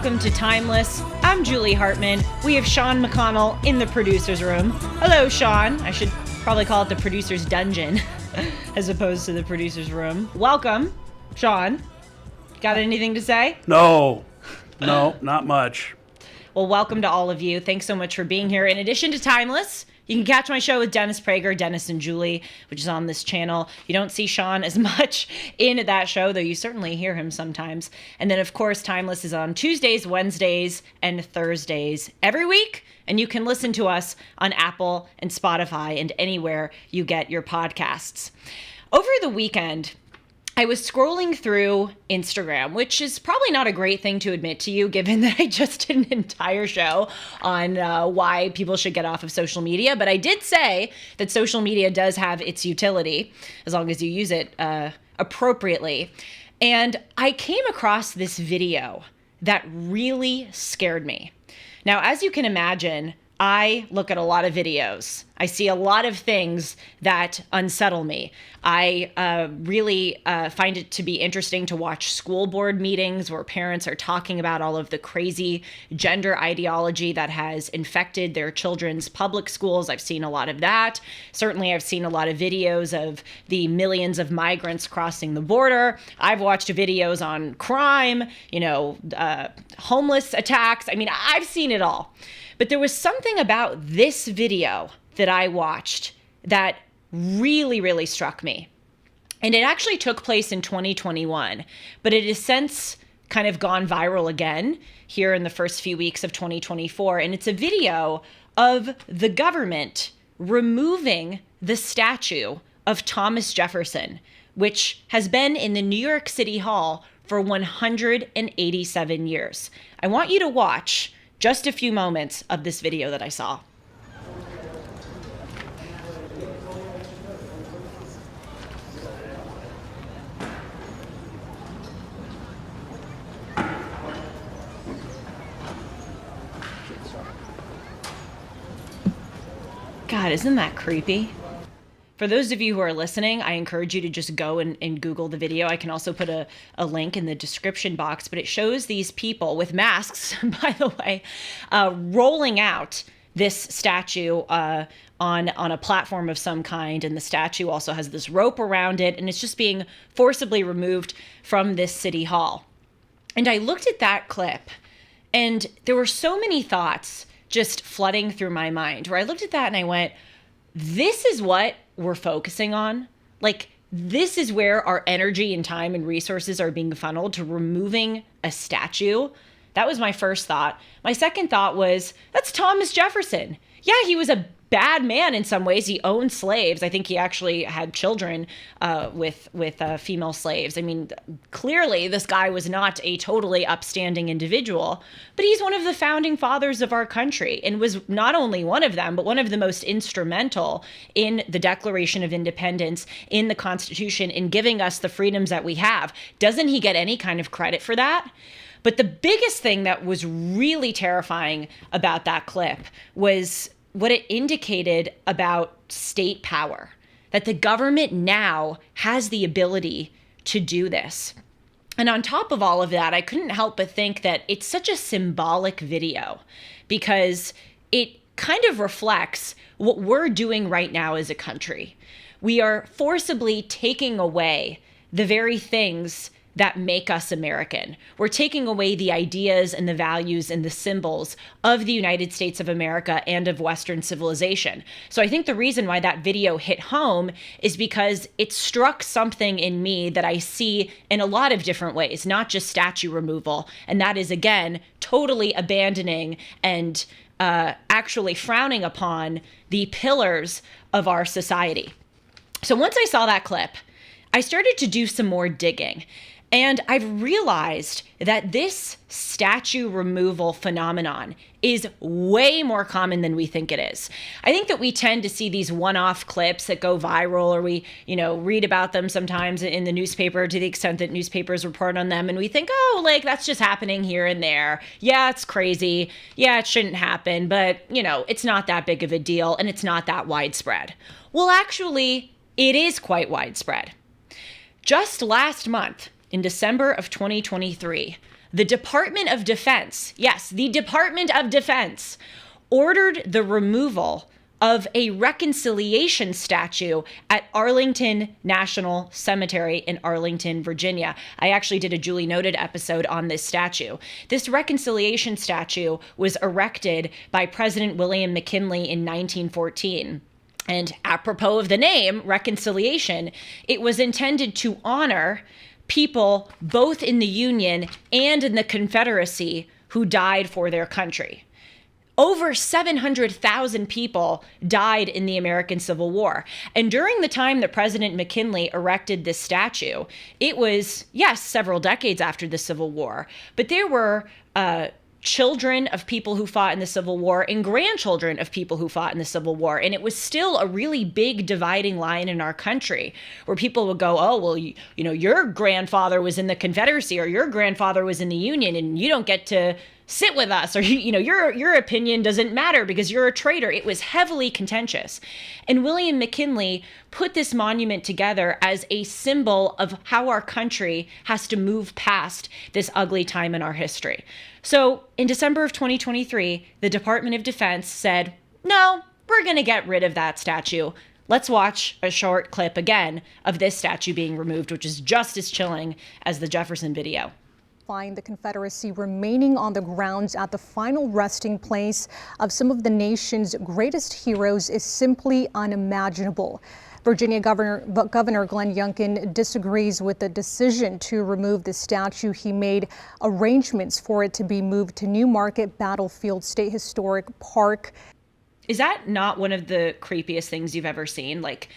Welcome to Timeless. I'm Julie Hartman. We have Sean McConnell in the producer's room. Hello, Sean. I should probably call it the producer's dungeon as opposed to the producer's room. Welcome, Sean. Got anything to say? No, not much. Well, welcome to all of you. Thanks so much for being here. In addition to Timeless, you can catch my show with Dennis Prager, Dennis and Julie, which is on this channel. You don't see Sean as much in that show, though you certainly hear him sometimes. And then, of course, Timeless is on Tuesdays, Wednesdays, and Thursdays every week. And you can listen to us on Apple and Spotify and anywhere you get your podcasts. Over the weekend, I was scrolling through Instagram, which is probably not a great thing to admit to you, given that I just did an entire show on why people should get off of social media. But I did say that social media does have its utility, as long as you use it appropriately. And I came across this video that really scared me. Now, as you can imagine, I look at a lot of videos. I see a lot of things that unsettle me. I really find it to be interesting to watch school board meetings where parents are talking about all of the crazy gender ideology that has infected their children's public schools. I've seen a lot of that. Certainly, I've seen a lot of videos of the millions of migrants crossing the border. I've watched videos on crime, homeless attacks. I mean, I've seen it all. But there was something about this video that I watched that really, really struck me. And it actually took place in 2021, but it has since kind of gone viral again here in the first few weeks of 2024. And it's a video of the government removing the statue of Thomas Jefferson, which has been in the New York City Hall for 187 years. I want you to watch just a few moments of this video that I saw. God, isn't that creepy? For those of you who are listening, I encourage you to just go and Google the video. I can also put a link in the description box, but it shows these people with masks, by the way, rolling out this statue on a platform of some kind. And the statue also has this rope around it, and it's just being forcibly removed from this city hall. And I looked at that clip, and there were so many thoughts just flooding through my mind, where I looked at that and I went, this is what we're focusing on. Like, this is where our energy and time and resources are being funneled, to removing a statue. That was my first thought. My second thought was, that's Thomas Jefferson. Yeah, he was a bad man in some ways. He owned slaves. I think he actually had children with female slaves. I mean, clearly this guy was not a totally upstanding individual, but he's one of the founding fathers of our country, and was not only one of them, but one of the most instrumental in the Declaration of Independence, in the Constitution, in giving us the freedoms that we have. Doesn't he get any kind of credit for that? But the biggest thing that was really terrifying about that clip was what it indicated about state power, that the government now has the ability to do this. And on top of all of that, I couldn't help but think that it's such a symbolic video, because it kind of reflects what we're doing right now as a country. We are forcibly taking away the very things that make us American. We're taking away the ideas and the values and the symbols of the United States of America and of Western civilization. So I think the reason why that video hit home is because it struck something in me that I see in a lot of different ways, not just statue removal. And that is, again, totally abandoning and actually frowning upon the pillars of our society. So once I saw that clip, I started to do some more digging. And I've realized that this statue removal phenomenon is way more common than we think it is. I think that we tend to see these one-off clips that go viral, or we, read about them sometimes in the newspaper, to the extent that newspapers report on them. And we think, that's just happening here and there. Yeah, it's crazy. Yeah, it shouldn't happen. But, it's not that big of a deal, and it's not that widespread. Well, actually, it is quite widespread. Just last month, in December of 2023, the Department of Defense, yes, the Department of Defense, ordered the removal of a reconciliation statue at Arlington National Cemetery in Arlington, Virginia. I actually did a Julie Noted episode on this statue. This reconciliation statue was erected by President William McKinley in 1914. And apropos of the name, reconciliation, it was intended to honor people both in the Union and in the Confederacy who died for their country. Over 700,000 people died in the American Civil War. And during the time that President McKinley erected this statue, it was, yes, several decades after the Civil War, but there were children of people who fought in the Civil War and grandchildren of people who fought in the Civil War. And it was still a really big dividing line in our country where people would go, oh, well, you know, your grandfather was in the Confederacy or your grandfather was in the Union and you don't get to sit with us, or your opinion doesn't matter because you're a traitor. It was heavily contentious. And William McKinley put this monument together as a symbol of how our country has to move past this ugly time in our history. So in December of 2023, the Department of Defense said, no, we're going to get rid of that statue. Let's watch a short clip again of this statue being removed, which is just as chilling as the Jefferson video. Find the Confederacy remaining on the grounds at the final resting place of some of the nation's greatest heroes is simply unimaginable. Virginia Governor Glenn Youngkin disagrees with the decision to remove the statue. He made arrangements for it to be moved to Newmarket Battlefield State Historic Park. Is that not one of the creepiest things you've ever seen? Like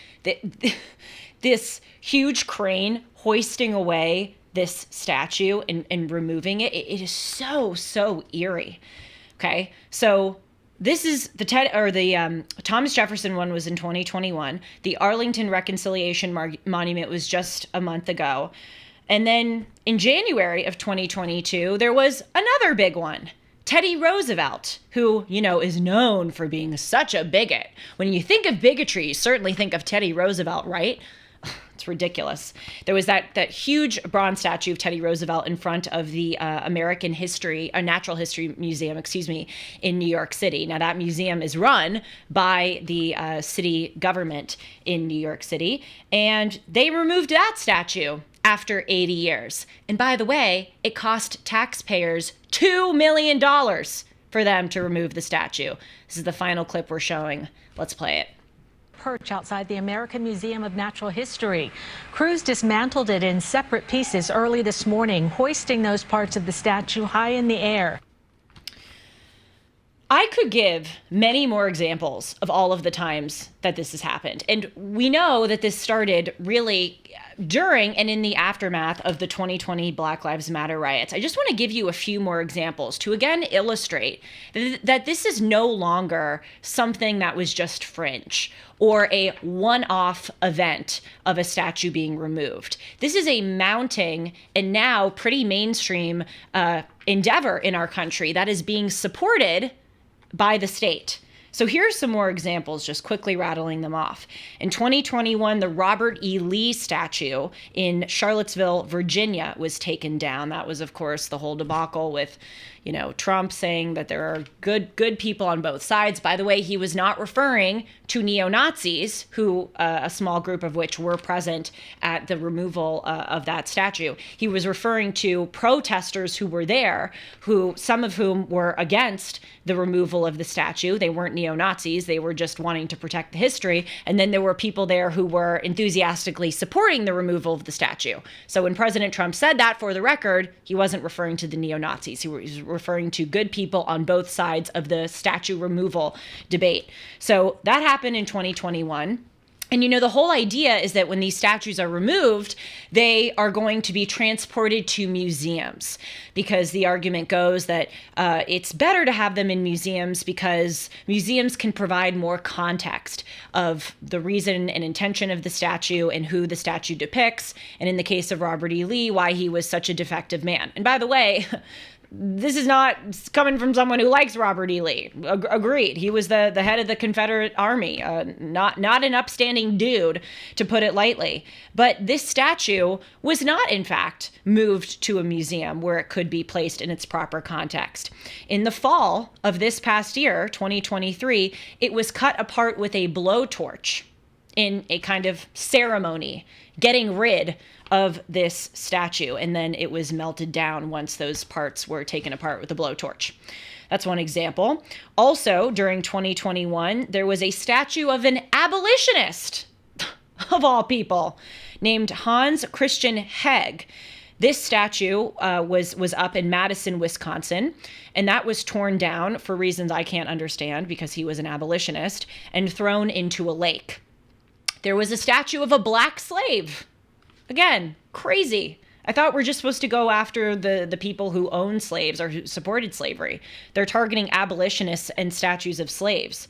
this huge crane hoisting away this statue and removing it. It is so eerie. Okay, so this is the Thomas Jefferson one was in 2021. The Arlington Reconciliation Monument was just a month ago, and then in January of 2022 there was another big one. Teddy Roosevelt, who, you know, is known for being such a bigot. When you think of bigotry, you certainly think of Teddy Roosevelt, right? It's ridiculous. There was that huge bronze statue of Teddy Roosevelt in front of the Natural History Museum, in New York City. Now, that museum is run by the city government in New York City, and they removed that statue after 80 years. And by the way, it cost taxpayers $2 million for them to remove the statue. This is the final clip we're showing. Let's play it. Perch outside the American Museum of Natural History. Crews dismantled it in separate pieces early this morning, hoisting those parts of the statue high in the air. I could give many more examples of all of the times that this has happened. And we know that this started really during and in the aftermath of the 2020 Black Lives Matter riots. I just want to give you a few more examples to again illustrate that this is no longer something that was just fringe or a one-off event of a statue being removed. This is a mounting and now pretty mainstream endeavor in our country that is being supported by the state. So here's some more examples, just quickly rattling them off. In 2021, the Robert E. Lee statue in Charlottesville, Virginia was taken down. That was, of course, the whole debacle with, you know, Trump saying that there are good people on both sides. By the way, he was not referring to neo-Nazis, who a small group of which were present at the removal of that statue. He was referring to protesters who were there, some of whom were against the removal of the statue. They weren't neo-Nazis. They were just wanting to protect the history. And then there were people there who were enthusiastically supporting the removal of the statue. So when President Trump said that, for the record, he wasn't referring to the neo-Nazis. He was referring to good people on both sides of the statue removal debate. So that happened in 2021. And, you know, the whole idea is that when these statues are removed, they are going to be transported to museums, because the argument goes that it's better to have them in museums because museums can provide more context of the reason and intention of the statue and who the statue depicts. And in the case of Robert E. Lee, why he was such a defective man. And by the way, this is not coming from someone who likes Robert E. Lee. Agreed. He was the head of the Confederate Army, not an upstanding dude, to put it lightly. But this statue was not, in fact, moved to a museum where it could be placed in its proper context. In the fall of this past year, 2023, it was cut apart with a blowtorch in a kind of ceremony, getting rid of this statue, and then it was melted down once those parts were taken apart with a blowtorch. That's one example. Also, during 2021, there was a statue of an abolitionist, of all people, named Hans Christian Heg. This statue was up in Madison, Wisconsin, and that was torn down for reasons I can't understand because he was an abolitionist, and thrown into a lake. There was a statue of a black slave. Again, crazy. I thought we're just supposed to go after the people who owned slaves or who supported slavery. They're targeting abolitionists and statues of slaves.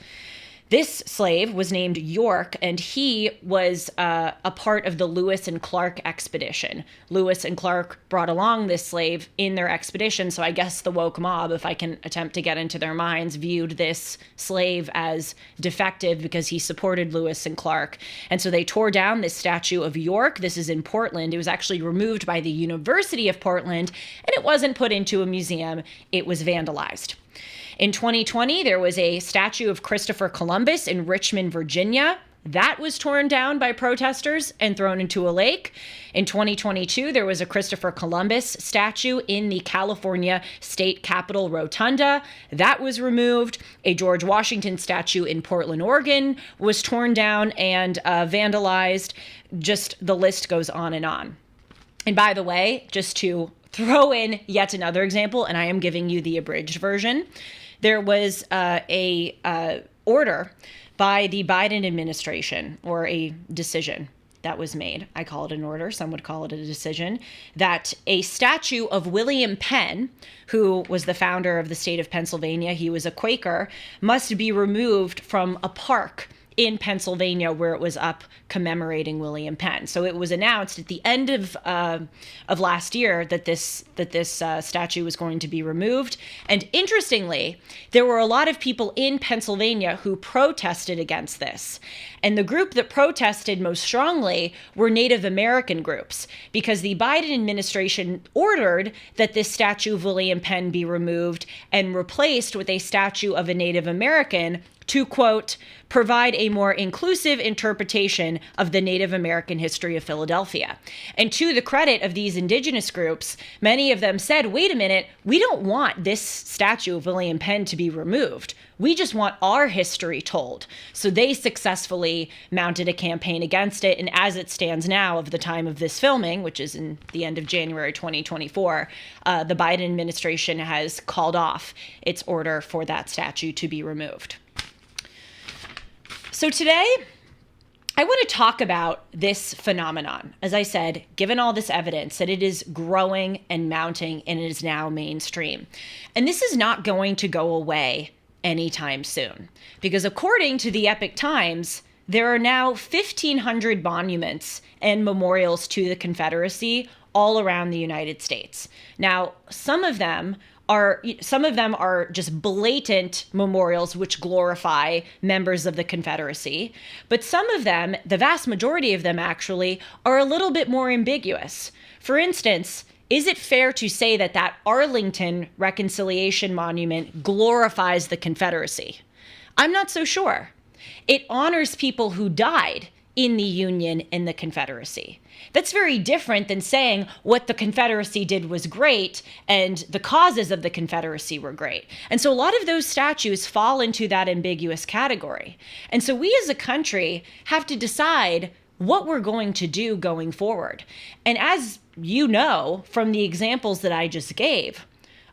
This slave was named York, and he was a part of the Lewis and Clark expedition. Lewis and Clark brought along this slave in their expedition, so I guess the woke mob, if I can attempt to get into their minds, viewed this slave as defective because he supported Lewis and Clark. And so they tore down this statue of York. This is in Portland. It was actually removed by the University of Portland, and it wasn't put into a museum. It was vandalized. In 2020, there was a statue of Christopher Columbus in Richmond, Virginia. That was torn down by protesters and thrown into a lake. In 2022, there was a Christopher Columbus statue in the California State Capitol Rotunda. That was removed. A George Washington statue in Portland, Oregon was torn down and vandalized. Just the list goes on and on. And by the way, just to throw in yet another example, and I am giving you the abridged version, there was a order by the Biden administration, or a decision that was made. I call it an order. Some would call it a decision, that a statue of William Penn, who was the founder of the state of Pennsylvania, he was a Quaker, must be removed from a park in Pennsylvania where it was up commemorating William Penn. So it was announced at the end of last year that this statue was going to be removed. And interestingly, there were a lot of people in Pennsylvania who protested against this. And the group that protested most strongly were Native American groups, because the Biden administration ordered that this statue of William Penn be removed and replaced with a statue of a Native American to, quote, provide a more inclusive interpretation of the Native American history of Philadelphia. And to the credit of these indigenous groups, many of them said, wait a minute, we don't want this statue of William Penn to be removed. We just want our history told. So they successfully mounted a campaign against it. And as it stands now, of the time of this filming, which is in the end of January 2024, the Biden administration has called off its order for that statue to be removed. So today, I want to talk about this phenomenon. As I said, given all this evidence that it is growing and mounting and it is now mainstream. And this is not going to go away anytime soon, because according to the Epoch Times, there are now 1,500 monuments and memorials to the Confederacy all around the United States. Now, some of them are just blatant memorials which glorify members of the Confederacy, but some of them, the vast majority of them actually, are a little bit more ambiguous. For instance, is it fair to say that that Arlington Reconciliation Monument glorifies the Confederacy? I'm not so sure. It honors people who died in the Union and the Confederacy. That's very different than saying what the Confederacy did was great and the causes of the Confederacy were great. And so a lot of those statues fall into that ambiguous category. And so we as a country have to decide what we're going to do going forward. And as you know from the examples that I just gave,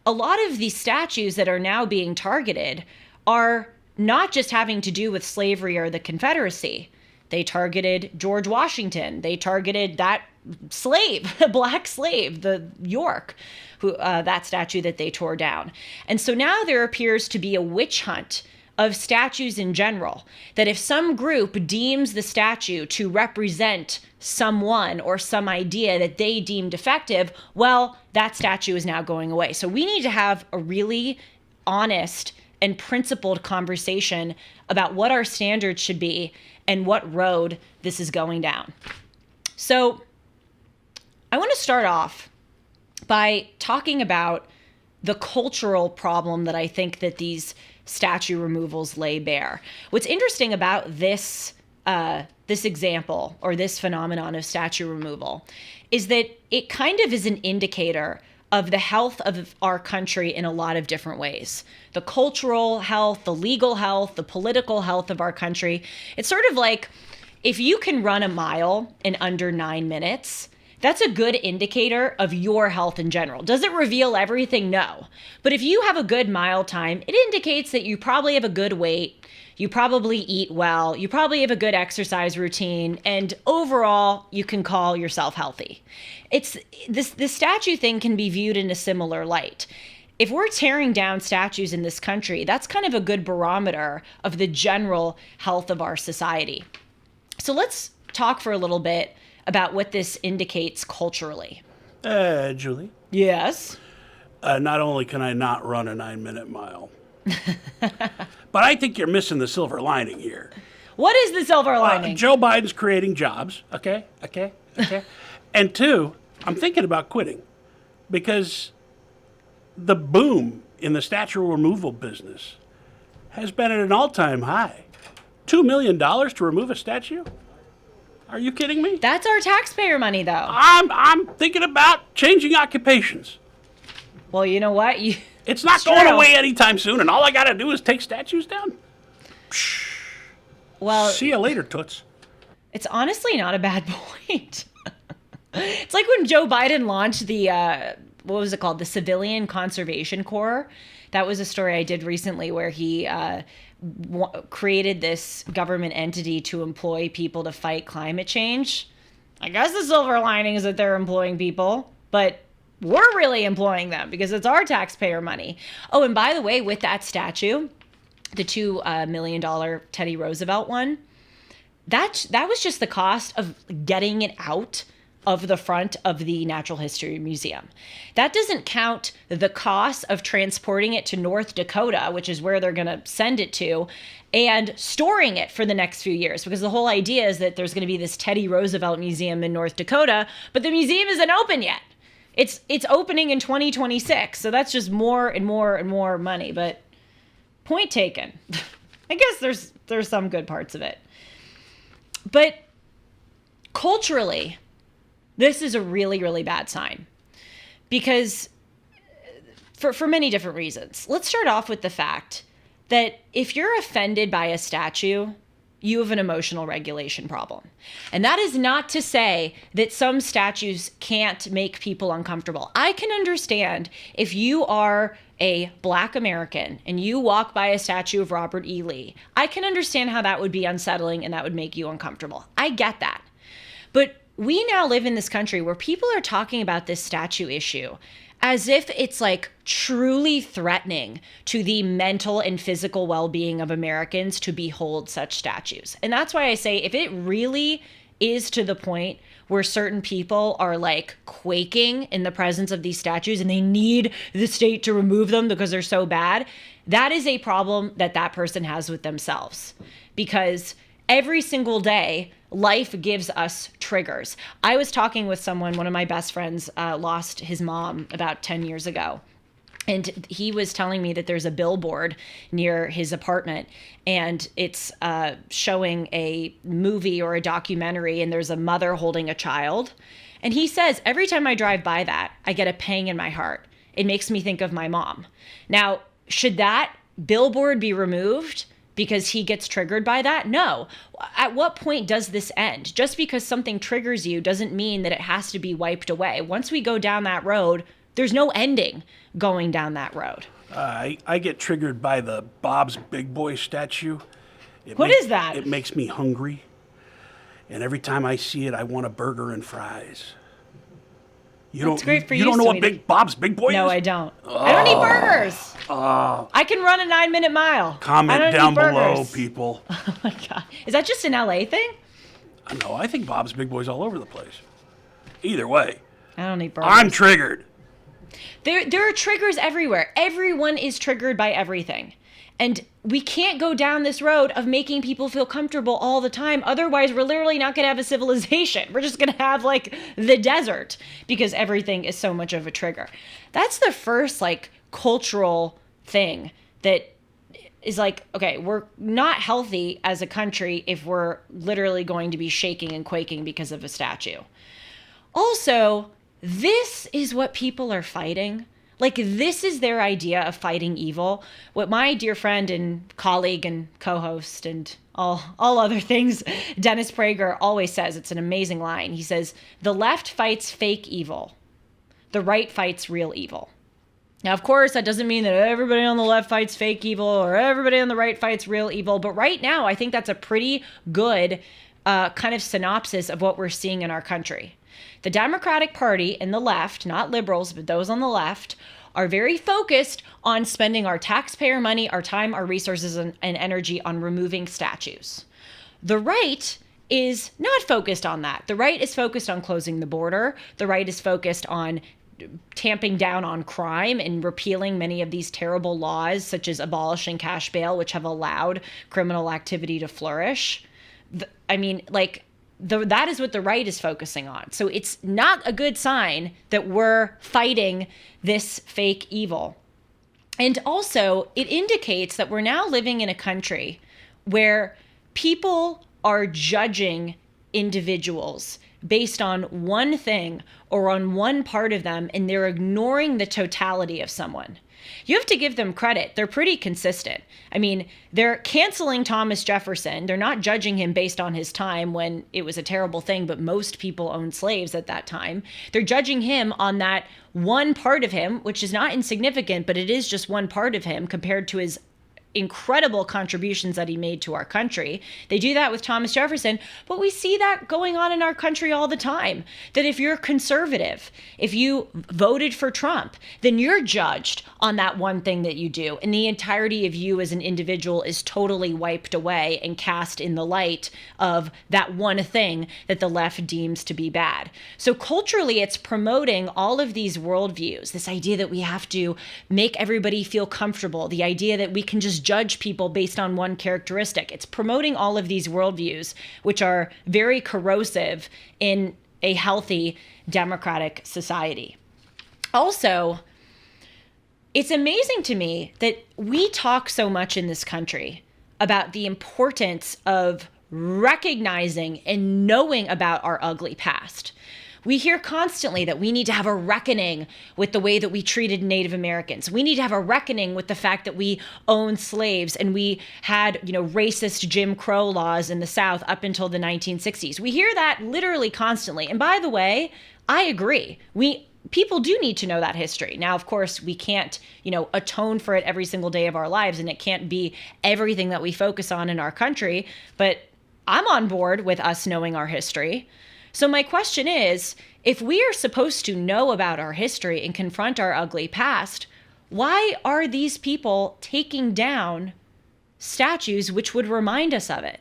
a lot of these statues that are now being targeted are not just having to do with slavery or the Confederacy. They targeted George Washington. They targeted that slave, the black slave, the York, who that statue that they tore down. And so now there appears to be a witch hunt of statues in general. That if some group deems the statue to represent someone or some idea that they deem defective, well, that statue is now going away. So we need to have a really honest and principled conversation about what our standards should be and what road this is going down. So I want to start off by talking about the cultural problem that I think that these statue removals lay bare. What's interesting about this example or this phenomenon of statue removal is that it kind of is an indicator of the health of our country in a lot of different ways. The cultural health, the legal health, the political health of our country. It's sort of like if you can run a mile in under 9 minutes, that's a good indicator of your health in general. Does it reveal everything? No. But if you have a good mile time, it indicates that you probably have a good weight, you probably eat well, you probably have a good exercise routine, and overall, you can call yourself healthy. It's this statue thing can be viewed in a similar light. If we're tearing down statues in this country, that's kind of a good barometer of the general health of our society. So let's talk for a little bit about what this indicates culturally. Julie, Yes. not only can I not run a 9-minute mile, but I think you're missing the silver lining here. What is the silver lining? Joe Biden's creating jobs, okay? And two, I'm thinking about quitting because the boom in the statue removal business has been at an all-time high. $2 million to remove a statue? Are you kidding me? That's our taxpayer money, though. I'm thinking about changing occupations. Well, you know what? It's not going away anytime soon, and all I got to do is take statues down. Well, See you later, Toots. it's honestly not a bad point. It's like when Joe Biden launched the, what was it called? The Civilian Conservation Corps. That was a story I did recently where he created this government entity to employ people to fight climate change. I guess the silver lining is that they're employing people, but we're really employing them because it's our taxpayer money. Oh, and by the way, with that statue, the $2 million Teddy Roosevelt one, that was just the cost of getting it out of the front of the Natural History Museum. That doesn't count the cost of transporting it to North Dakota, which is where they're going to send it to, and storing it for the next few years. Because the whole idea is that there's going to be this Teddy Roosevelt Museum in North Dakota, but the museum isn't open yet. It's opening in 2026, so that's just more and more and more money. But point taken. I guess there's some good parts of it. But culturally, this is a really, really bad sign because for many different reasons. Let's start off with the fact that if you're offended by a statue, you have an emotional regulation problem. And that is not to say that some statues can't make people uncomfortable. I can understand if you are a Black American and you walk by a statue of Robert E. Lee, I can understand how that would be unsettling and that would make you uncomfortable. I get that. But we now live in this country where people are talking about this statue issue as if it's like truly threatening to the mental and physical well-being of Americans to behold such statues. And that's why I say if it really is to the point where certain people are like quaking in the presence of these statues and they need the state to remove them because they're so bad, that is a problem that that person has with themselves. Because every single day, life gives us triggers. I was talking with someone, one of my best friends lost his mom about 10 years ago. And he was telling me that there's a billboard near his apartment and it's showing a movie or a documentary and there's a mother holding a child. And he says, every time I drive by that, I get a pang in my heart. It makes me think of my mom. Now, should that billboard be removed because he gets triggered by that? No. At what point does this end? Just because something triggers you doesn't mean that it has to be wiped away. Once we go down that road, there's no ending going down that road. I get triggered by the Bob's Big Boy statue. What is that? It makes me hungry. And every time I see it, I want a burger and fries. You don't. That's great for you you, don't know what sweetie. Big Bob's Big Boy No, is? I don't. I don't eat burgers. I can run a 9-minute mile. I Comment don't down eat below, burgers. people. Oh my God. Is that just an LA thing? No, I think Bob's Big Boy's all over the place. Either way, I don't eat burgers. I'm triggered. There are triggers everywhere. Everyone is triggered by everything. And we can't go down this road of making people feel comfortable all the time. Otherwise, we're literally not going to have a civilization. We're just going to have like the desert because everything is so much of a trigger. That's the first like cultural thing that is like, okay, we're not healthy as a country if we're literally going to be shaking and quaking because of a statue. Also, this is what people are fighting. Like, this is their idea of fighting evil. What my dear friend and colleague and co-host and all other things, Dennis Prager, always says, it's an amazing line. He says, the left fights fake evil. The right fights real evil. Now, of course, that doesn't mean that everybody on the left fights fake evil or everybody on the right fights real evil. But right now, I think that's a pretty good kind of synopsis of what we're seeing in our country. The Democratic Party and the left, not liberals, but those on the left, are very focused on spending our taxpayer money, our time, our resources, and energy on removing statues. The right is not focused on that. The right is focused on closing the border. The right is focused on tamping down on crime and repealing many of these terrible laws, such as abolishing cash bail, which have allowed criminal activity to flourish. That is what the right is focusing on. So it's not a good sign that we're fighting this fake evil. And also, it indicates that we're now living in a country where people are judging individuals based on one thing or on one part of them, and they're ignoring the totality of someone. You have to give them credit. They're pretty consistent. I mean, they're canceling Thomas Jefferson. They're not judging him based on his time when it was a terrible thing, but most people owned slaves at that time. They're judging him on that one part of him, which is not insignificant, but it is just one part of him compared to his incredible contributions that he made to our country. They do that with Thomas Jefferson, but we see that going on in our country all the time. That if you're conservative, if you voted for Trump, then you're judged on that one thing that you do, and the entirety of you as an individual is totally wiped away and cast in the light of that one thing that the left deems to be bad. So culturally, it's promoting all of these worldviews, this idea that we have to make everybody feel comfortable, the idea that we can just judge people based on one characteristic. It's promoting all of these worldviews, which are very corrosive in a healthy democratic society. Also, it's amazing to me that we talk so much in this country about the importance of recognizing and knowing about our ugly past. We hear constantly that we need to have a reckoning with the way that we treated Native Americans. We need to have a reckoning with the fact that we owned slaves and we had, racist Jim Crow laws in the South up until the 1960s. We hear that literally constantly. And by the way, I agree. People do need to know that history. Now, of course, we can't, atone for it every single day of our lives, and it can't be everything that we focus on in our country. But I'm on board with us knowing our history. So my question is, if we are supposed to know about our history and confront our ugly past, why are these people taking down statues which would remind us of it?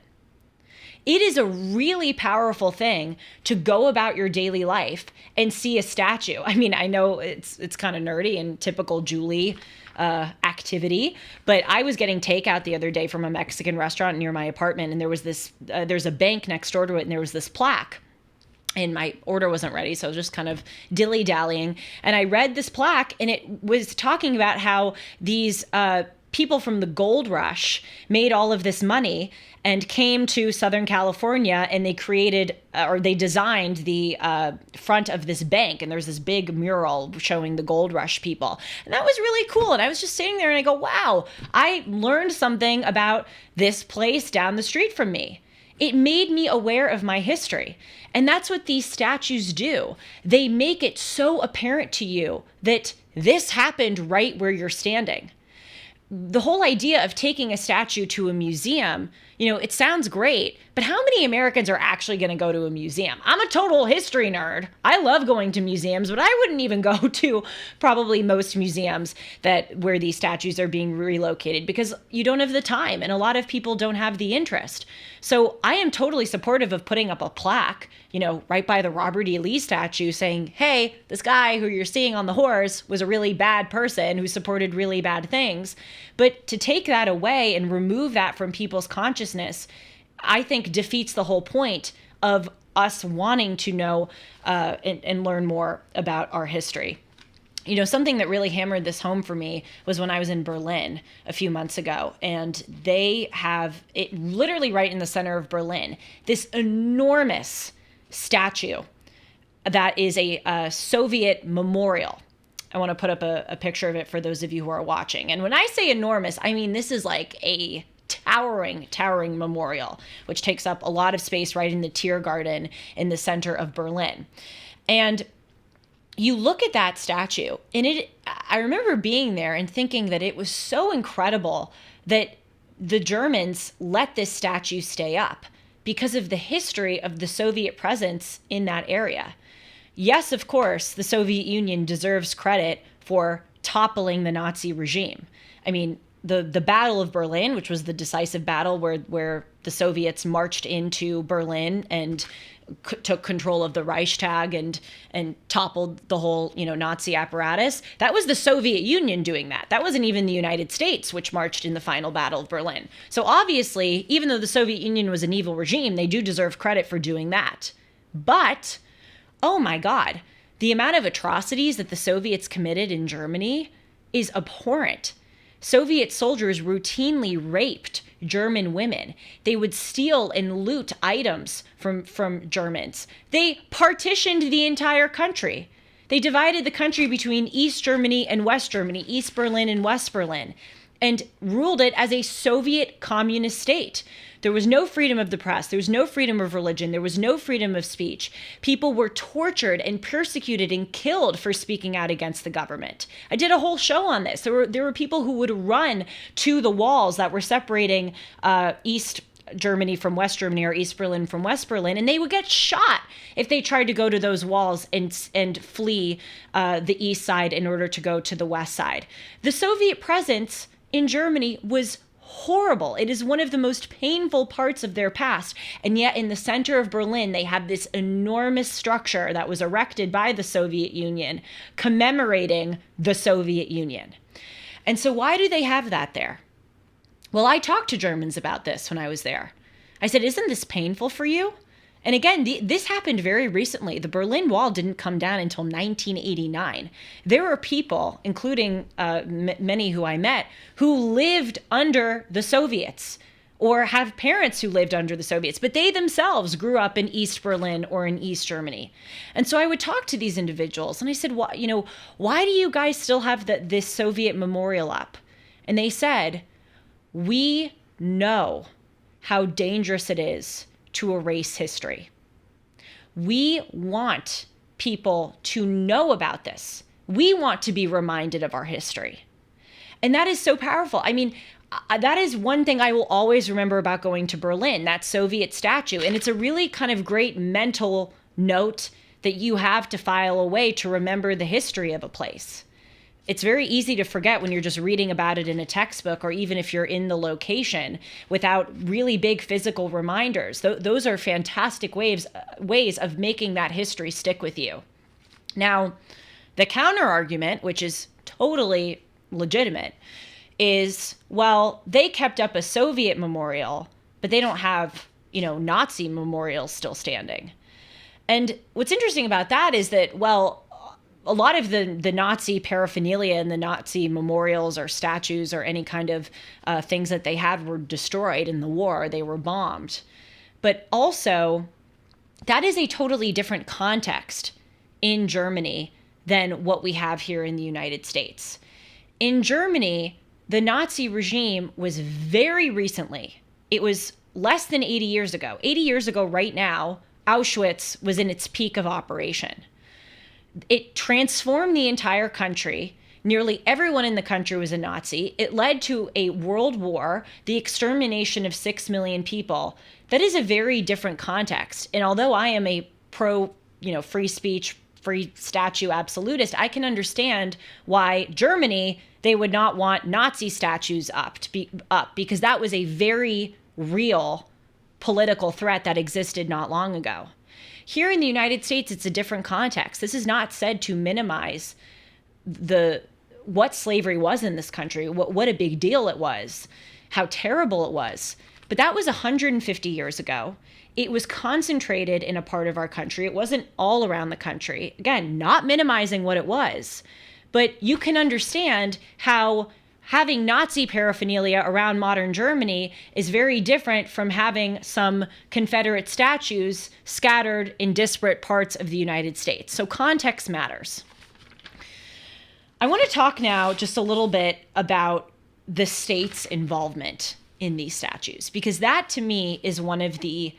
It is a really powerful thing to go about your daily life and see a statue. I mean, I know it's kind of nerdy and typical Julie activity, but I was getting takeout the other day from a Mexican restaurant near my apartment, and there was there's a bank next door to it, and there was this plaque. And my order wasn't ready, so I was just kind of dilly-dallying. And I read this plaque, and it was talking about how these people from the gold rush made all of this money and came to Southern California, and they created they designed the front of this bank. And there's this big mural showing the gold rush people. And that was really cool. And I was just sitting there, and I go, wow, I learned something about this place down the street from me. It made me aware of my history. And that's what these statues do. They make it so apparent to you that this happened right where you're standing. The whole idea of taking a statue to a museum, it sounds great, But how many Americans are actually going to go to a museum? I'm a total history nerd. I love going to museums, but I wouldn't even go to probably most museums where these statues are being relocated because you don't have the time and a lot of people don't have the interest. So I am totally supportive of putting up a plaque, right by the Robert E. Lee statue saying, hey, this guy who you're seeing on the horse was a really bad person who supported really bad things. But to take that away and remove that from people's consciousness, I think defeats the whole point of us wanting to know and learn more about our history. Something that really hammered this home for me was when I was in Berlin a few months ago, and they have it literally right in the center of Berlin, this enormous statue that is a Soviet memorial. I want to put up a picture of it for those of you who are watching. And when I say enormous, I mean this is like a towering memorial, which takes up a lot of space right in the Tiergarten in the center of Berlin. And you look at that statue, and I remember being there and thinking that it was so incredible that the Germans let this statue stay up because of the history of the Soviet presence in that area. Yes, of course, the Soviet Union deserves credit for toppling the Nazi regime. I mean, the Battle of Berlin, which was the decisive battle where the Soviets marched into Berlin and took control of the Reichstag and toppled the whole Nazi apparatus. That was the Soviet Union doing that. That wasn't even the United States, which marched in the final Battle of Berlin. So obviously, even though the Soviet Union was an evil regime, they do deserve credit for doing that. But, oh my God, the amount of atrocities that the Soviets committed in Germany is abhorrent. Soviet soldiers routinely raped German women. They would steal and loot items from Germans. They partitioned the entire country. They divided the country between East Germany and West Germany, East Berlin and West Berlin, and ruled it as a Soviet communist state. There was no freedom of the press. There was no freedom of religion. There was no freedom of speech. People were tortured and persecuted and killed for speaking out against the government. I did a whole show on this. There were people who would run to the walls that were separating East Germany from West Germany or East Berlin from West Berlin, and they would get shot if they tried to go to those walls and flee the east side in order to go to the west side. The Soviet presence in Germany was horrible. It is one of the most painful parts of their past. And yet in the center of Berlin, they have this enormous structure that was erected by the Soviet Union commemorating the Soviet Union. And so why do they have that there? Well, I talked to Germans about this when I was there. I said, isn't this painful for you? And again, this happened very recently. The Berlin Wall didn't come down until 1989. There were people, including many who I met, who lived under the Soviets or have parents who lived under the Soviets, but they themselves grew up in East Berlin or in East Germany. And so I would talk to these individuals and I said, why do you guys still have this Soviet memorial up? And they said, we know how dangerous it is to erase history. We want people to know about this. We want to be reminded of our history. And that is so powerful. I mean, that is one thing I will always remember about going to Berlin, that Soviet statue. And it's a really kind of great mental note that you have to file away to remember the history of a place. It's very easy to forget when you're just reading about it in a textbook or even if you're in the location without really big physical reminders. Those are fantastic ways of making that history stick with you. Now, the counter argument, which is totally legitimate, is, well, they kept up a Soviet memorial, but they don't have, Nazi memorials still standing. And what's interesting about that is that, well, a lot of the Nazi paraphernalia and the Nazi memorials or statues or any kind of things that they had were destroyed in the war. They were bombed. But also, that is a totally different context in Germany than what we have here in the United States. In Germany, the Nazi regime was very recently, it was less than 80 years ago. 80 years ago right now, Auschwitz was in its peak of operation. It transformed the entire country. Nearly everyone in the country was a Nazi. It led to a world war, the extermination of 6 million people. That is a very different context. And although I am a pro, free speech, free statue absolutist, I can understand why Germany, they would not want Nazi statues up because that was a very real political threat that existed not long ago. Here in the United States, it's a different context. This is not said to minimize what slavery was in this country, what a big deal it was, how terrible it was. But that was 150 years ago. It was concentrated in a part of our country. It wasn't all around the country. Again, not minimizing what it was, but you can understand how having Nazi paraphernalia around modern Germany is very different from having some Confederate statues scattered in disparate parts of the United States. So context matters. I want to talk now just a little bit about the state's involvement in these statues, because that to me is one of the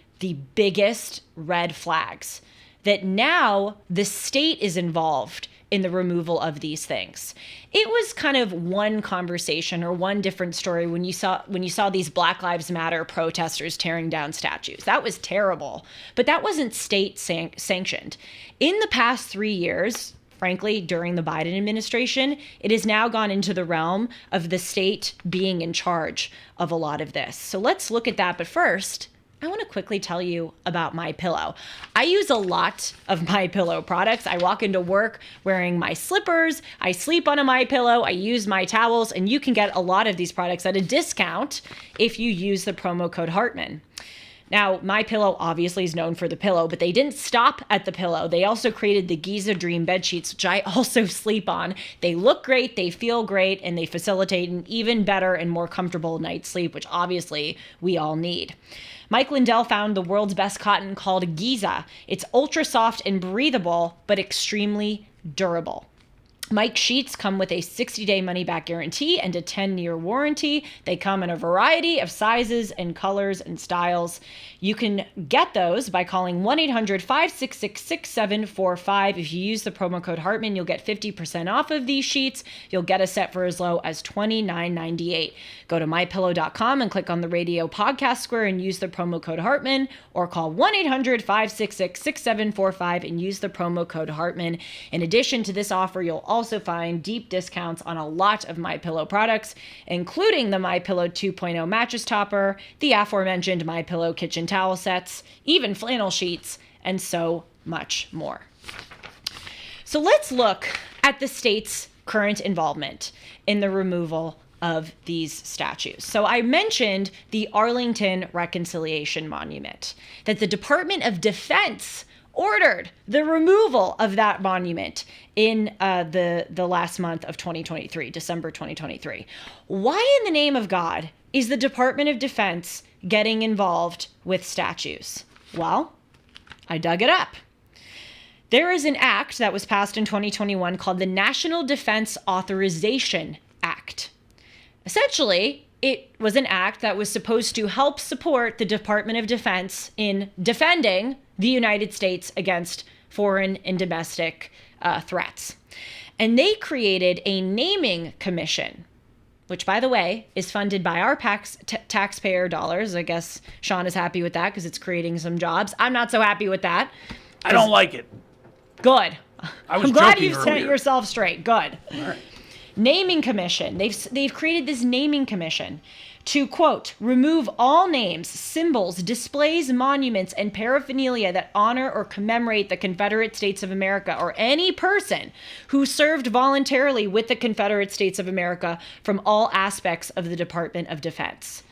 biggest red flags, that now the state is involved in the removal of these things. It was kind of one conversation or one different story when you saw these Black Lives Matter protesters tearing down statues. That was terrible, but that wasn't state sanctioned. In the past 3 years, frankly, during the Biden administration, it has now gone into the realm of the state being in charge of a lot of this. So let's look at that. But first, I want to quickly tell you about MyPillow. I use a lot of MyPillow products. I walk into work wearing my slippers. I sleep on a MyPillow. I use my towels, and you can get a lot of these products at a discount if you use the promo code Hartman. Now, MyPillow obviously is known for the pillow, but they didn't stop at the pillow. They also created the Giza Dream bed sheets, which I also sleep on. They look great, they feel great, and they facilitate an even better and more comfortable night's sleep, which obviously we all need. Mike Lindell found the world's best cotton called Giza. It's ultra soft and breathable, but extremely durable. Mike sheets come with a 60-day money-back guarantee and a 10-year warranty. They come in a variety of sizes and colors and styles. You can get those by calling 1-800-566-6745. If you use the promo code Hartman, you'll get 50% off of these sheets. You'll get a set for as low as $29.98. Go to mypillow.com and click on the radio podcast square and use the promo code Hartman, or call 1-800-566-6745 and use the promo code Hartman. In addition to this offer, you'll also find deep discounts on a lot of MyPillow products, including the MyPillow 2.0 mattress topper, the aforementioned MyPillow kitchen towel sets, even flannel sheets, and so much more. So let's look at the state's current involvement in the removal of these statues. So I mentioned the Arlington Reconciliation Monument, that the Department of Defense ordered the removal of that monument in the last month of 2023, December 2023. Why in the name of God is the Department of Defense getting involved with statues? Well, I dug it up. There is an act that was passed in 2021 called the National Defense Authorization Act. Essentially, it was an act that was supposed to help support the Department of Defense in defending the United States against foreign and domestic threats. And they created a naming commission, which, by the way, is funded by our taxpayer dollars. I guess Sean is happy with that because it's creating some jobs. I'm not so happy with that. I don't like it. Good. I'm glad you've set earlier. yourself straight. Good. All right. Naming commission. They've created this naming commission to, quote, remove all names, symbols, displays, monuments, and paraphernalia that honor or commemorate the Confederate States of America or any person who served voluntarily with the Confederate States of America from all aspects of the Department of Defense.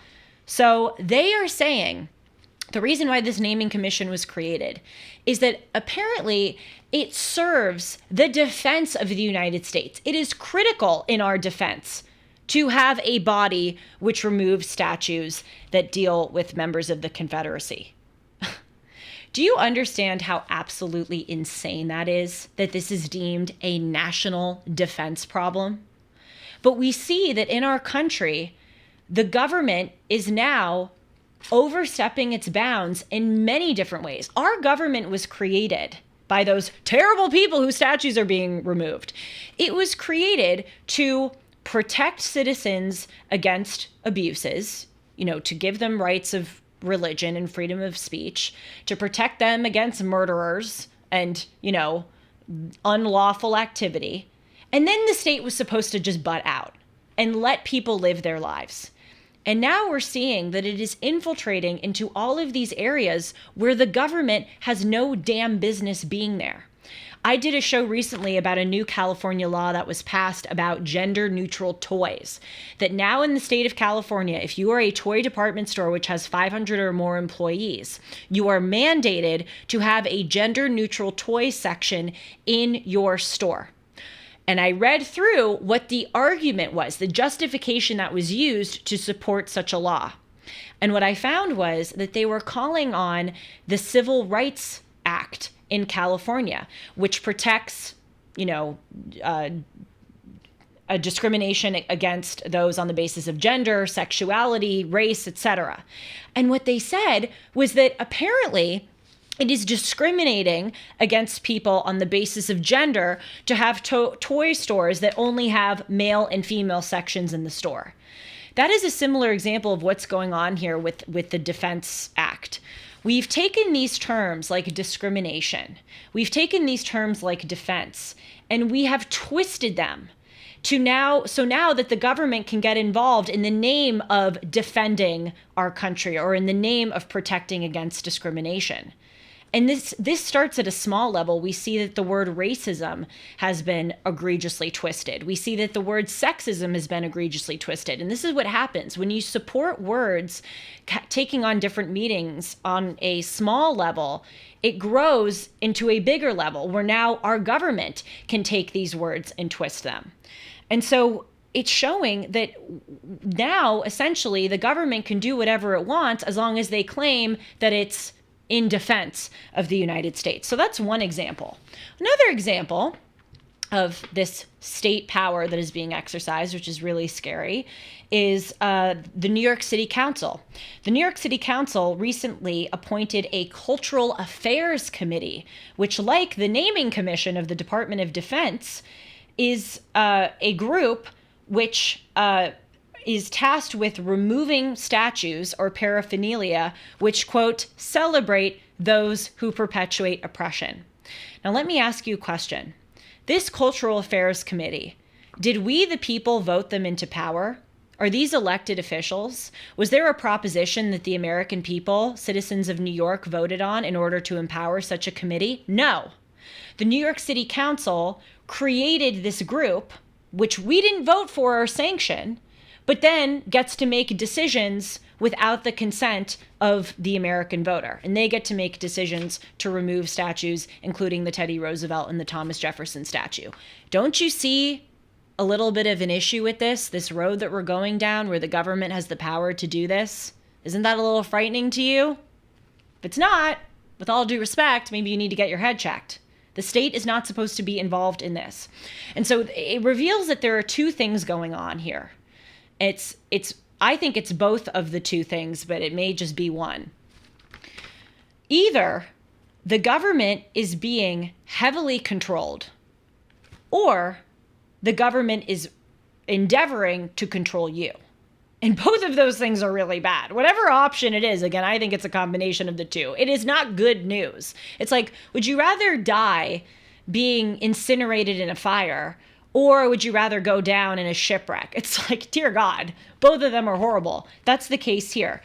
So they are saying the reason why this naming commission was created is that apparently it serves the defense of the United States. It is critical in our defense to have a body which removes statues that deal with members of the Confederacy. Do you understand how absolutely insane that is, that this is deemed a national defense problem? But we see that in our country, the government is now overstepping its bounds in many different ways. Our government was created by those terrible people whose statues are being removed. It was created to protect citizens against abuses, to give them rights of religion and freedom of speech, to protect them against murderers and, unlawful activity. And then the state was supposed to just butt out and let people live their lives. And now we're seeing that it is infiltrating into all of these areas where the government has no damn business being there. I did a show recently about a new California law that was passed about gender-neutral toys. That now in the state of California, if you are a toy department store which has 500 or more employees, you are mandated to have a gender-neutral toy section in your store. And I read through what the argument was, the justification that was used to support such a law. And what I found was that they were calling on the Civil Rights Act in California, which protects, a discrimination against those on the basis of gender, sexuality, race, etc. And what they said was that apparently it is discriminating against people on the basis of gender to have toy stores that only have male and female sections in the store. That is a similar example of what's going on here with the Defense Act. We've taken these terms like discrimination, we've taken these terms like defense, and we have twisted them to now that the government can get involved in the name of defending our country or in the name of protecting against discrimination. And this starts at a small level. We see that the word racism has been egregiously twisted. We see that the word sexism has been egregiously twisted. And this is what happens when you support words taking on different meanings on a small level. It grows into a bigger level where now our government can take these words and twist them. And so it's showing that now essentially the government can do whatever it wants as long as they claim that it's in defense of the United States. So that's one example. Another example of this state power that is being exercised, which is really scary, is the New York City Council. The New York City Council recently appointed a Cultural Affairs Committee, which, like the Naming Commission of the Department of Defense, is a group which is tasked with removing statues or paraphernalia which, quote, celebrate those who perpetuate oppression. Now, let me ask you a question. This Cultural Affairs Committee, did we, the people, vote them into power? Are these elected officials? Was there a proposition that the American people, citizens of New York, voted on in order to empower such a committee? No. The New York City Council created this group, which we didn't vote for or sanction, but then gets to make decisions without the consent of the American voter. And they get to make decisions to remove statues, including the Teddy Roosevelt and the Thomas Jefferson statue. Don't you see a little bit of an issue with this road that we're going down where the government has the power to do this? Isn't that a little frightening to you? If it's not, with all due respect, maybe you need to get your head checked. The state is not supposed to be involved in this. And so it reveals that there are two things going on here. I think it's both of the two things, but it may just be one. Either the government is being heavily controlled, or the government is endeavoring to control you. And both of those things are really bad. Whatever option it is, again, I think it's a combination of the two. It is not good news. It's like, would you rather die being incinerated in a fire, or would you rather go down in a shipwreck? It's like, dear God, both of them are horrible. That's the case here.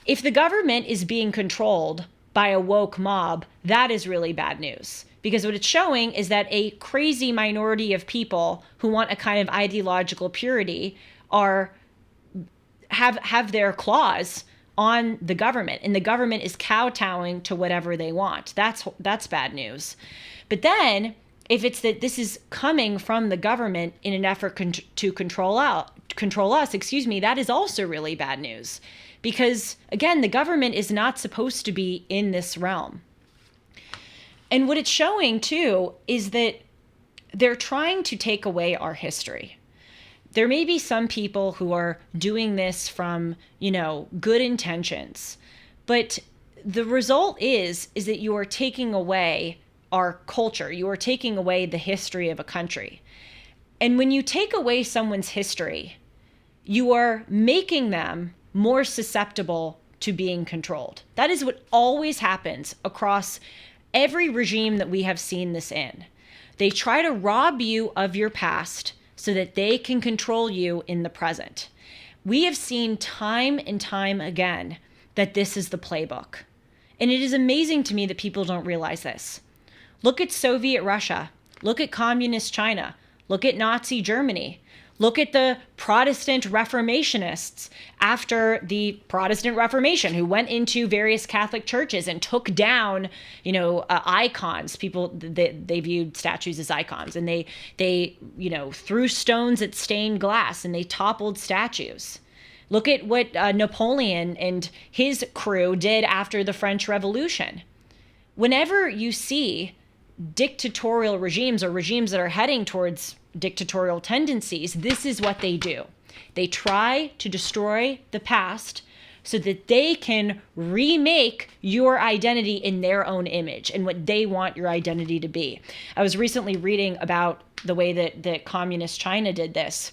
If the government is being controlled by a woke mob, that is really bad news. Because what it's showing is that a crazy minority of people who want a kind of ideological purity have their claws on the government, and the government is kowtowing to whatever they want. That's bad news. But then, if it's that this is coming from the government in an effort to control us, that is also really bad news. Because, again, the government is not supposed to be in this realm. And what it's showing, too, is that they're trying to take away our history. There may be some people who are doing this from, good intentions. But the result is that you are taking away our culture. You are taking away the history of a country. And when you take away someone's history, you are making them more susceptible to being controlled. That is what always happens across every regime that we have seen this in. They try to rob you of your past so that they can control you in the present. We have seen time and time again that this is the playbook. And it is amazing to me that people don't realize this. Look at Soviet Russia. Look at Communist China. Look at Nazi Germany. Look at the Protestant Reformationists after the Protestant Reformation who went into various Catholic churches and took down, icons. People, they viewed statues as icons, and they threw stones at stained glass and they toppled statues. Look at what Napoleon and his crew did after the French Revolution. Whenever you see dictatorial regimes or regimes that are heading towards dictatorial tendencies, this is what they do. They try to destroy the past so that they can remake your identity in their own image and what they want your identity to be. I was recently reading about the way that Communist China did this.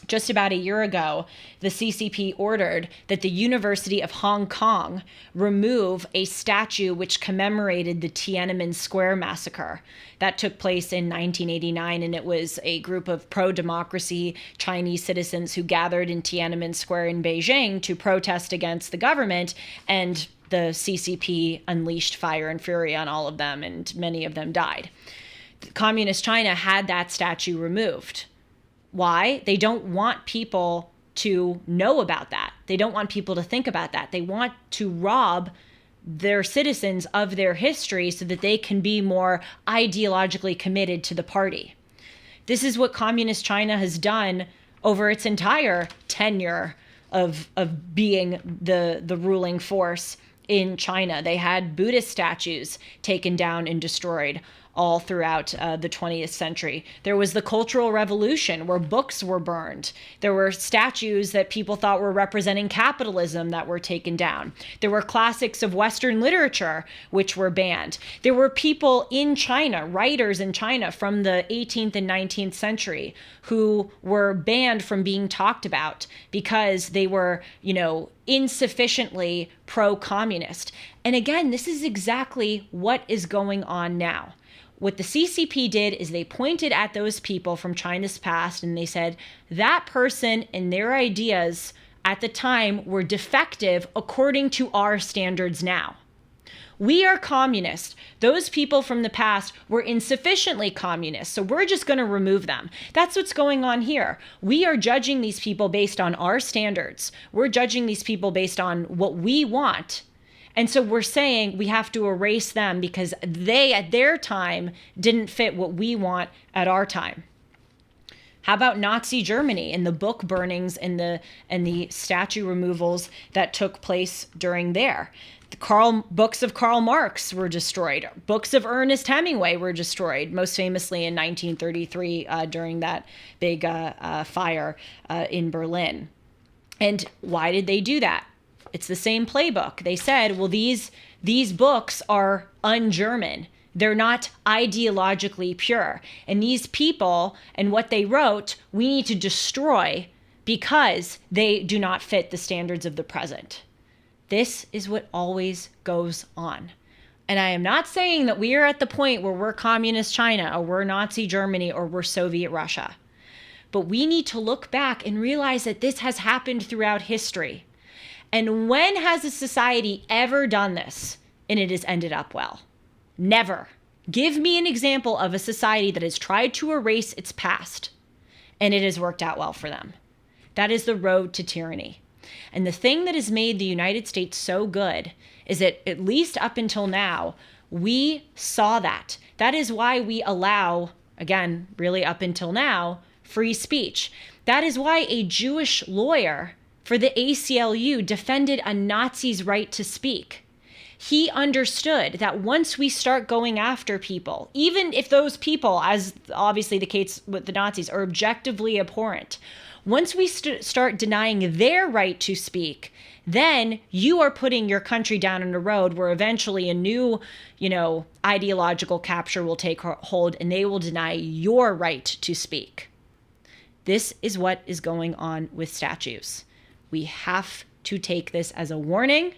Just about a year ago, the CCP ordered that the University of Hong Kong remove a statue which commemorated the Tiananmen Square massacre. That took place in 1989, and it was a group of pro-democracy Chinese citizens who gathered in Tiananmen Square in Beijing to protest against the government, and the CCP unleashed fire and fury on all of them, and many of them died. Communist China had that statue removed. Why? They don't want people to know about that. They don't want people to think about that. They want to rob their citizens of their history so that they can be more ideologically committed to the party. This is what Communist China has done over its entire tenure of being the ruling force in China. They had Buddhist statues taken down and destroyed all throughout the 20th century. There was the Cultural Revolution where books were burned. There were statues that people thought were representing capitalism that were taken down. There were classics of Western literature which were banned. There were people in China, writers in China from the 18th and 19th century who were banned from being talked about because they were, insufficiently pro-communist. And again, this is exactly what is going on now. What the CCP did is they pointed at those people from China's past and they said that person and their ideas at the time were defective according to our standards now. We are communist. Those people from the past were insufficiently communist, so we're just going to remove them. That's what's going on here. We are judging these people based on our standards. We're judging these people based on what we want. And so we're saying we have to erase them because they, at their time, didn't fit what we want at our time. How about Nazi Germany and the book burnings and the statue removals that took place during there? Books of Karl Marx were destroyed. Books of Ernest Hemingway were destroyed, most famously in 1933 during that big fire in Berlin. And why did they do that? It's the same playbook. They said, well, these books are un-German. They're not ideologically pure. And these people and what they wrote, we need to destroy because they do not fit the standards of the present. This is what always goes on. And I am not saying that we are at the point where we're communist China or we're Nazi Germany or we're Soviet Russia. But we need to look back and realize that this has happened throughout history. And when has a society ever done this and it has ended up well? Never. Give me an example of a society that has tried to erase its past and it has worked out well for them. That is the road to tyranny. And the thing that has made the United States so good is that at least up until now, we saw that. That is why we allow, again, really up until now, free speech. That is why a Jewish lawyer for the ACLU defended a Nazi's right to speak. He understood that once we start going after people, even if those people, as obviously the case with the Nazis, are objectively abhorrent, once we start denying their right to speak, then you are putting your country down on a road where eventually a new, ideological capture will take hold and they will deny your right to speak. This is what is going on with statues. We have to take this as a warning.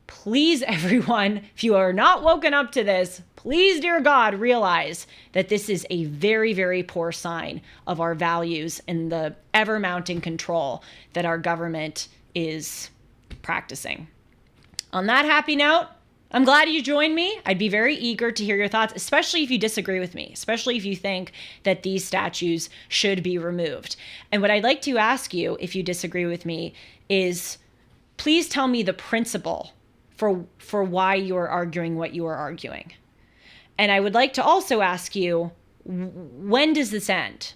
Please, everyone, if you are not woken up to this, please, dear God, realize that this is a very, very poor sign of our values and the ever-mounting control that our government is practicing. On that happy note, I'm glad you joined me. I'd be very eager to hear your thoughts, especially if you disagree with me, especially if you think that these statues should be removed. And what I'd like to ask you, if you disagree with me, is please tell me the principle for why you are arguing what you are arguing. And I would like to also ask you, when does this end?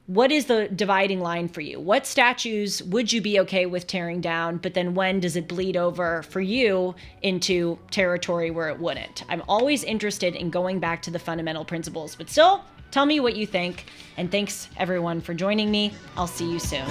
What is the dividing line for you? What statues would you be okay with tearing down, but then when does it bleed over for you into territory where it wouldn't? I'm always interested in going back to the fundamental principles, but still, tell me what you think. And thanks everyone for joining me. I'll see you soon.